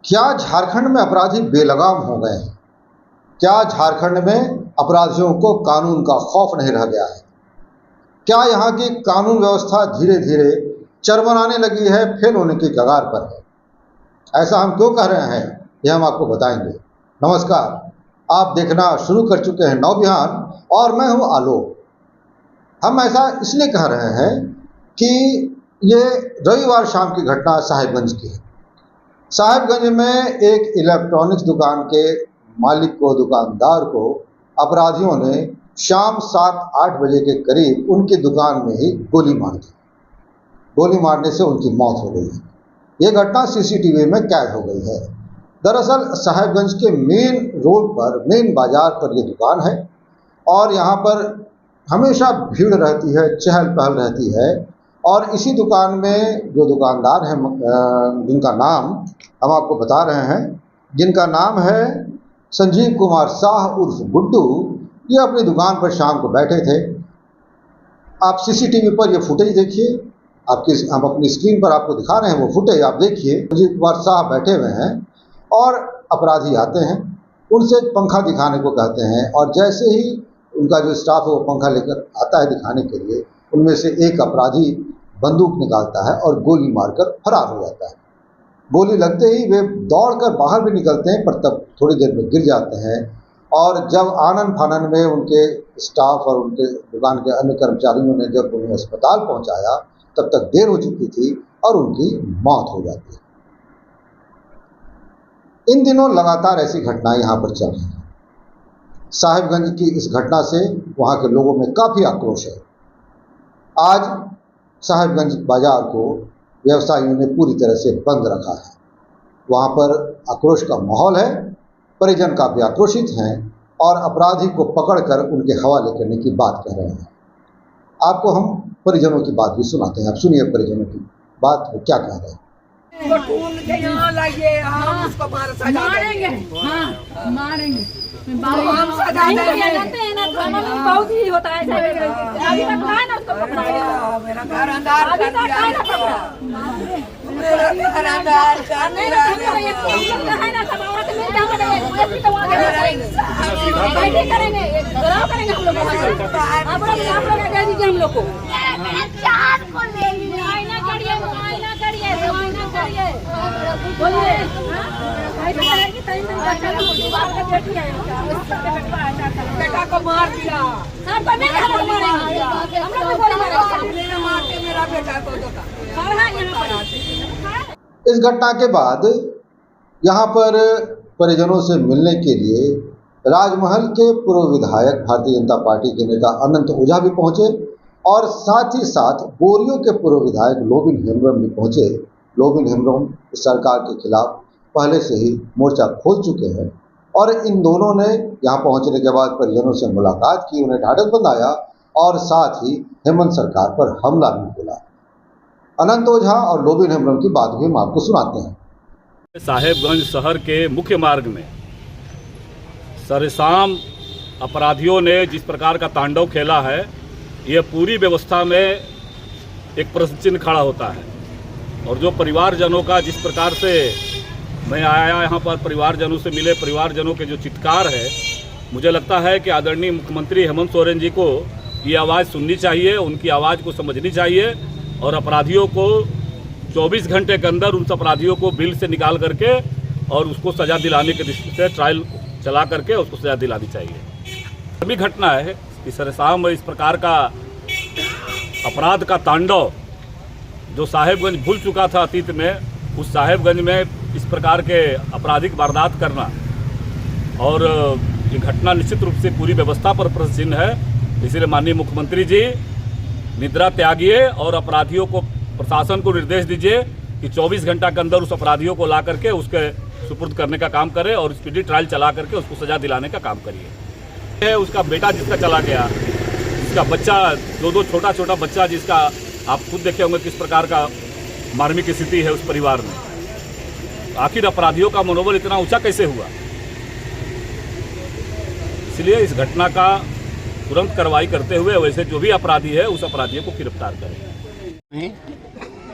क्या झारखंड में अपराधी बेलगाम हो गए हैं? क्या झारखंड में अपराधियों को कानून का खौफ नहीं रह गया है? क्या यहाँ की कानून व्यवस्था धीरे धीरे चरमराने लगी है, फेल होने की कगार पर है? ऐसा हम क्यों कह रहे हैं, यह हम आपको बताएंगे। नमस्कार, आप देखना शुरू कर चुके हैं नवबिहार और मैं हूँ आलोक। हम ऐसा इसलिए कह रहे हैं कि ये रविवार शाम की घटना साहिबगंज की है। साहिबगंज में एक इलेक्ट्रॉनिक्स दुकान के मालिक को, दुकानदार को अपराधियों ने शाम 7-8 बजे के करीब उनकी दुकान में ही गोली मार दी। गोली मारने से उनकी मौत हो गई है। ये घटना सीसीटीवी में कैद हो गई है। दरअसल साहिबगंज के मेन रोड पर, मेन बाजार पर ये दुकान है और यहाँ पर हमेशा भीड़ रहती है, चहल पहल रहती है। और इसी दुकान में जो दुकानदार हैं, जिनका नाम हम आपको बता रहे हैं, जिनका नाम है संजीव कुमार शाह उर्फ गुड्डू, ये अपनी दुकान पर शाम को बैठे थे। आप सीसीटीवी पर ये फुटेज देखिए, हम अपनी स्क्रीन पर आपको दिखा रहे हैं वो फुटेज, आप देखिए। संजीव कुमार शाह बैठे हुए हैं और अपराधी आते हैं, उनसे पंखा दिखाने को कहते हैं और जैसे ही उनका जो स्टाफ है वो पंखा लेकर आता है दिखाने के लिए, उनमें से एक अपराधी बंदूक निकालता है और गोली मारकर फरार हो जाता है। गोली लगते ही वे दौड़कर बाहर भी निकलते हैं, पर तब थोड़ी देर में गिर जाते हैं। और जब आनन फानन में उनके स्टाफ और उनके दुकान के अन्य कर्मचारियों ने जब उन्हें अस्पताल पहुंचाया, तब तक देर हो चुकी थी और उनकी मौत हो जाती है। इन दिनों लगातार ऐसी घटनाएं यहाँ पर चल रही हैं। साहिबगंज की इस घटना से वहाँ के लोगों में काफ़ी आक्रोश है। आज साहिबगंज बाजार को व्यवसायियों ने पूरी तरह से बंद रखा है। वहाँ पर आक्रोश का माहौल है, परिजन काफ़ी आक्रोशित हैं और अपराधी को पकड़कर उनके हवाले करने की बात कह रहे हैं। आपको हम परिजनों की बात भी सुनाते हैं। आप सुनिए परिजनों की बात, वो क्या कह रहे हैं। हम उसको मारेंगे, मारेंगे। हम सजा देंगे ना, बहुत ही होता है। अभी तक ना उसको पकड़ा, मेरा घर अंदर अभी तक ना पकड़ा, मेरा घर अंदर नहीं है ना। सब औरत मिल के हम करेंगे, डराव करेंगे हम लोग। आप लोग दे दीजिए हम लोग को। चार को ले लीजिए, आईना करिए, आईना करिए, आईना करिए, बोलिए। बेटा को मार दिया, मेरा बेटा को। इस घटना के बाद यहाँ पर परिजनों से मिलने के लिए राजमहल के पूर्व विधायक भारतीय जनता पार्टी के नेता अनंत ओझा भी पहुंचे और साथ ही साथ बोरियो के पूर्व विधायक लोबिन हेम्ब्रम भी पहुंचे। लोबिन हेम्ब्रम सरकार के खिलाफ पहले से ही मोर्चा खोल चुके हैं और इन दोनों ने यहाँ पहुंचने के बाद परिजनों से मुलाकात की, उन्हें ढाढ़स बंधाया और साथ ही हेमंत सरकार पर हमला भी बोला। अनंत ओझा और लोबिन हेम्ब्रम की बात भी हम आपको सुनाते हैं। साहिबगंज शहर के मुख्य मार्ग में सरेआम अपराधियों ने जिस प्रकार का तांडव खेला है, यह पूरी व्यवस्था में एक प्रश्न चिन्ह खड़ा होता है। और जो परिवारजनों का जिस प्रकार से मैं आया यहाँ पर, परिवारजनों से मिले, परिवारजनों के जो चित्कार है, मुझे लगता है कि आदरणीय मुख्यमंत्री हेमंत सोरेन जी को ये आवाज़ सुननी चाहिए, उनकी आवाज़ को समझनी चाहिए और अपराधियों को 24 घंटे के अंदर उन अपराधियों को बिल से निकाल करके और उसको सज़ा दिलाने के दृष्टि से ट्रायल चला करके उसको सज़ा दिलानी चाहिए। अभी घटना है कि सरेआम इस प्रकार का अपराध का तांडव जो साहिबगंज भूल चुका था अतीत में, उस साहिबगंज में इस प्रकार के आपराधिक वारदात करना और ये घटना निश्चित रूप से पूरी व्यवस्था पर प्रश्न चिन्ह है। इसलिए माननीय मुख्यमंत्री जी निद्रा त्यागिए और अपराधियों को, प्रशासन को निर्देश दीजिए कि 24 घंटा के अंदर उस अपराधियों को ला करके उसके सुपुर्द करने का काम करें और स्पीडी ट्रायल चला करके उसको सजा दिलाने का काम करिए। उसका बेटा जिसका चला गया, जिसका बच्चा, दो छोटा छोटा बच्चा, जिसका आप खुद देखे होंगे किस प्रकार का मार्मिक स्थिति है उस परिवार में। आखिर अपराधियों का मनोबल इतना ऊंचा कैसे हुआ? इसलिए इस घटना का तुरंत कार्रवाई करते हुए वैसे जो भी अपराधी है उस अपराधियों को गिरफ्तार करें।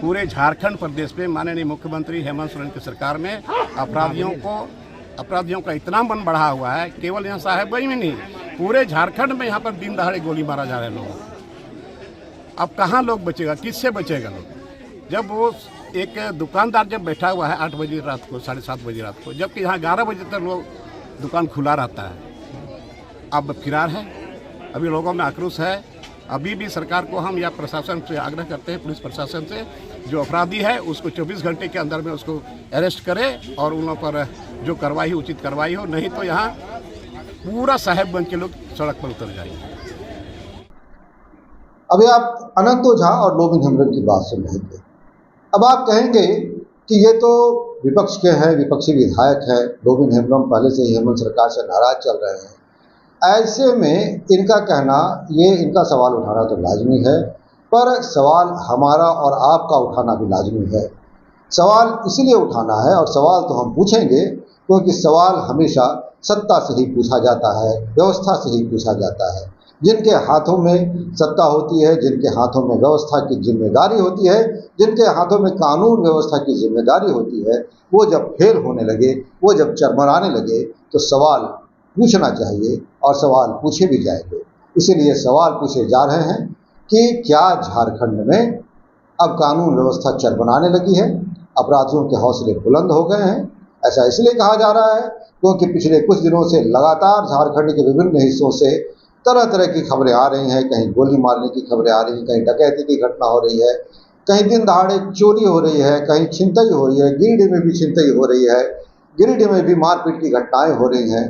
पूरे झारखंड प्रदेश में माननीय मुख्यमंत्री हेमंत सोरेन की सरकार में अपराधियों का इतना मन बढ़ा हुआ है, केवल यहाँ साहेबगंज में नहीं, पूरे झारखंड में यहाँ पर दिन दहाड़े गोली मारा जा रहा है लोगों को। अब कहाँ लोग बचेगा, किससे बचेगा लोग? जब वो एक दुकानदार जब बैठा हुआ है 8 बजे रात को, 7:30 बजे रात को, जबकि यहाँ 11 बजे तक लोग दुकान खुला रहता है, अब फिरार है। अभी लोगों में आक्रोश है। अभी भी सरकार को हम या प्रशासन से आग्रह करते हैं, पुलिस प्रशासन से, जो अपराधी है उसको 24 घंटे के अंदर में उसको अरेस्ट करे और उन लोगों पर जो कार्रवाई उचित कार्रवाई हो, नहीं तो यहाँ पूरा साहेबगंज के लोग सड़क पर उतर जाएंगे। अभी आप अनंत ओझा और लोबिन हेम्ब्रम की बात सुन रहे थे। अब आप कहेंगे कि ये तो विपक्ष के हैं, विपक्षी विधायक हैं, लोबिन हेम्ब्रम पहले से ही हेमंत सरकार से नाराज चल रहे हैं। ऐसे में इनका कहना, ये इनका सवाल उठाना तो लाजमी है, पर सवाल हमारा और आपका उठाना भी लाजमी है। सवाल इसलिए उठाना है और सवाल तो हम पूछेंगे क्योंकि सवाल हमेशा सत्ता से ही पूछा जाता है, व्यवस्था से ही पूछा जाता है। जिनके हाथों में सत्ता होती है, जिनके हाथों में व्यवस्था की जिम्मेदारी होती है, जिनके हाथों में कानून व्यवस्था की जिम्मेदारी होती है, वो जब फेल होने लगे, वो जब चरमराने लगे, तो सवाल पूछना चाहिए और सवाल पूछे भी जाएंगे। इसीलिए सवाल पूछे जा रहे हैं कि क्या झारखंड में अब कानून व्यवस्था चरमराने लगी है, अपराधियों के हौसले बुलंद हो गए हैं। ऐसा इसलिए कहा जा रहा है क्योंकि पिछले कुछ दिनों से लगातार झारखंड के विभिन्न हिस्सों से तरह तरह की खबरें आ रही हैं। कहीं गोली मारने की खबरें आ रही हैं, कहीं डकैती की घटना हो रही है, कहीं दिन दहाड़े चोरी हो रही है, कहीं छिनतई हो रही है, गिरिडीह में भी छिनतई हो रही है, गिरिडीह में भी मारपीट की घटनाएं हो रही हैं।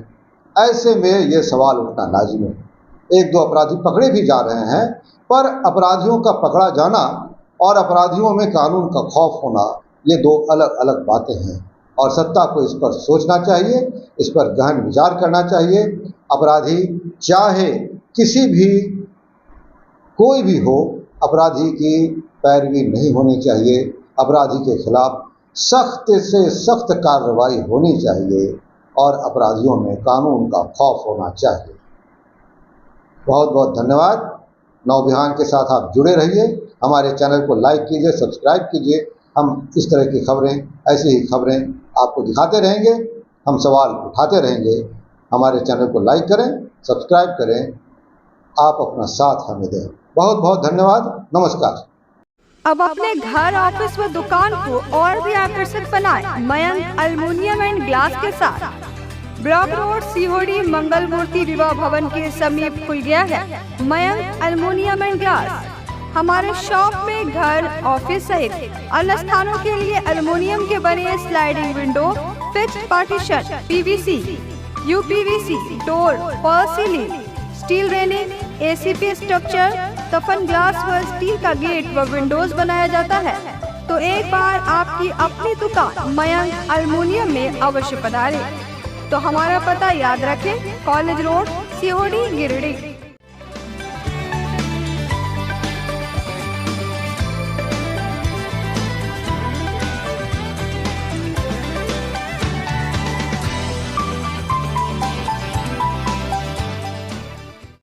ऐसे में ये सवाल उठना लाजिम है। 1-2 अपराधी पकड़े भी जा रहे हैं, पर अपराधियों का पकड़ा जाना और अपराधियों में कानून का खौफ होना, ये 2 अलग अलग बातें हैं और सत्ता को इस पर सोचना चाहिए, इस पर गहन विचार करना चाहिए। अपराधी चाहे किसी भी कोई भी हो, अपराधी की पैरवी नहीं होनी चाहिए। अपराधी के खिलाफ सख्त से सख्त कार्रवाई होनी चाहिए और अपराधियों में कानून का खौफ होना चाहिए। बहुत बहुत धन्यवाद। नवबिहार के साथ आप जुड़े रहिए, हमारे चैनल को लाइक कीजिए, सब्सक्राइब कीजिए। हम इस तरह की खबरें, ऐसी ही खबरें आपको दिखाते रहेंगे, हम सवाल उठाते रहेंगे। हमारे चैनल को लाइक करें, सब्सक्राइब करें, आप अपना साथ हमें दें। बहुत बहुत धन्यवाद। नमस्कार। अब अपने घर, ऑफिस व दुकान को और भी आकर्षक बनाएं मयंक एल्युमिनियम एंड ग्लास के साथ। ब्लॉक रोड, सीहोड़ी, मंगल मूर्ति विवाह भवन के समीप खुल गया है मयंक एल्युमिनियम एंड ग्लास। हमारे शॉप में घर, ऑफिस सहित अन्य स्थानों के लिए एल्युमिनियम के बने sliding window, fixed partition, PVC, UPVC, door, fall ceiling, steel railing, ACP structure, तफन ग्लास व स्टील का गेट व विंडोज बनाया जाता है। तो एक बार आपकी अपनी दुकान मयंक एल्युमिनियम में अवश्य पधारें। तो हमारा पता याद रखें, कॉलेज रोड, सीहोड़ी, गिरिडीह।